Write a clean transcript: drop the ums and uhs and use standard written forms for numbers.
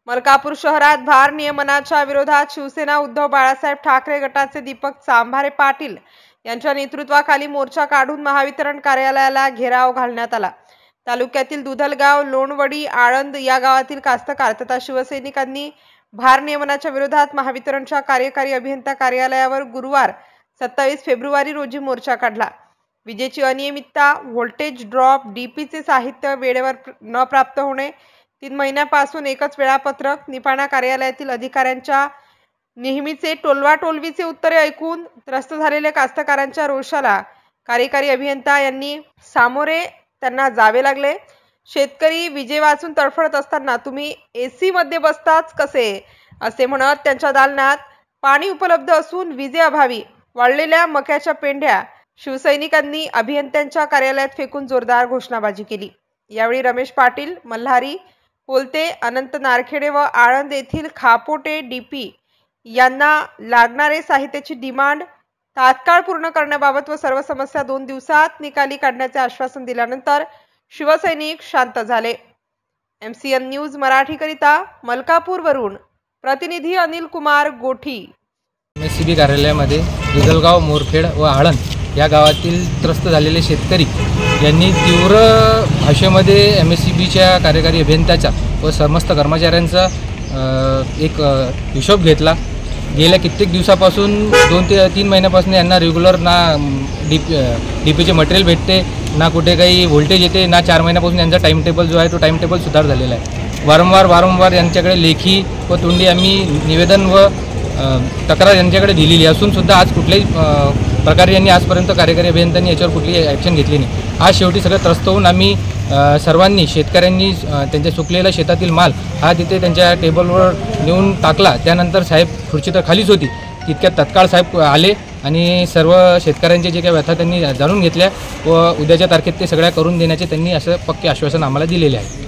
मलकापूर शहरात भारनियमनाच्या विरोधात शिवसेना उद्धव बाळासाहेब ठाकरे गटाचे दीपक चांभारे पाटील यांच्या नेतृत्वाखाली मोर्चा काढून महावितरण कार्यालयाला घेराव घालण्यात आला। तालुक्यातील दुधलगाव, लोणवडी, आळंद या गावातील कास्तकार तथा शिवसैनिकांनी भारनियमनाच्या विरोधात महावितरणच्या कार्यकारी अभियंता कार्यालयावर गुरुवार 27 फेब्रुवारी रोजी मोर्चा काढला। विजेची अनियमितता, व्होल्टेज ड्रॉप, डीपीचे साहित्य वेळेवर न प्राप्त होणे, 3 महिन्यापासून एकच वेळापत्रक, निपाणा कार्यालयातील अधिकाऱ्यांच्या नेहमीचे टोलवाटोलवीचे उत्तरे ऐकून त्रस्त झालेल्या कास्तकारांच्या रोषाला कार्यकारी अभियंता यांनी सामोरे त्यांना जावे लागले। शेतकरी विजे वाचून तडफडत असताना तुम्ही एसी मध्ये बसताच कसे, असे म्हणत त्यांच्या दालनात पाणी उपलब्ध असून विजेअभावी वाळलेल्या मक्याच्या पेंढ्या शिवसैनिकांनी अभियंत्यांच्या कार्यालयात फेकून जोरदार घोषणाबाजी केली। यावेळी रमेश पाटील, मल्हारी पोलते, अनंत नारखेडे व आळंद येथील खापोटे डीपी यांना लागणारे साहित्याची डिमांड तात्काळ पूर्ण करण्याबाबत व सर्व समस्या 2 दिवसात निकाली काढण्याचे आश्वासन दिल्यानंतर शिवसैनिक शांत झाले। MCN न्यूज मराठी करिता मलकापूर वरून प्रतिनिधी अनिल कुमार गोठी। MSCB कार्यालयामध्ये दुधलगाव, मोरखेड व आळंद या गावातील त्रस्त झालेले शेतकरी यांनी तीव्र भाषेमध्ये MSCBच्या कार्यकारी अभियंत्याचा व समस्त कर्मचाऱ्यांचा एक हिशोब घेतला। गेल्या कित्येक दिवसापासून 2 ते 3 महिन्यापासून यांना रेग्युलर ना डीपीचे मटेरियल भेटते, ना कुठे काही व्होल्टेज येते, ना 4 महिन्यापासून यांचा टाइम टेबल जो आहे तो टाइम टेबल सुधार झालेला आहे। वारंवार यांच्याकडे लेखी व तोंडी आम्ही निवेदन व तक्रार यांच्याकडे दिलेली असून सुद्धा आज कुठल्याही प्रकारे यांनी आजपर्यंत कार्यकारी अभियंत्यांनी याच्यावर कुठलीही ॲक्शन घेतली नाही। आज शेवटी सगळं त्रस्त होऊन आम्ही सर्वांनी शेतकऱ्यांनी त्यांच्या सुकलेला शेतातील माल हा तिथे त्यांच्या टेबलवर नेऊन टाकला। त्यानंतर साहेब खुर्ची तर खालीच होती, तितक्यात तत्काळ साहेब आले आणि सर्व शेतकऱ्यांचे जे काही व्यथा त्यांनी जाणून घेतल्या व उद्याच्या तारखेत ते सगळ्या करून देण्याचे त्यांनी असं पक्के आश्वासन आम्हाला दिलेले आहे।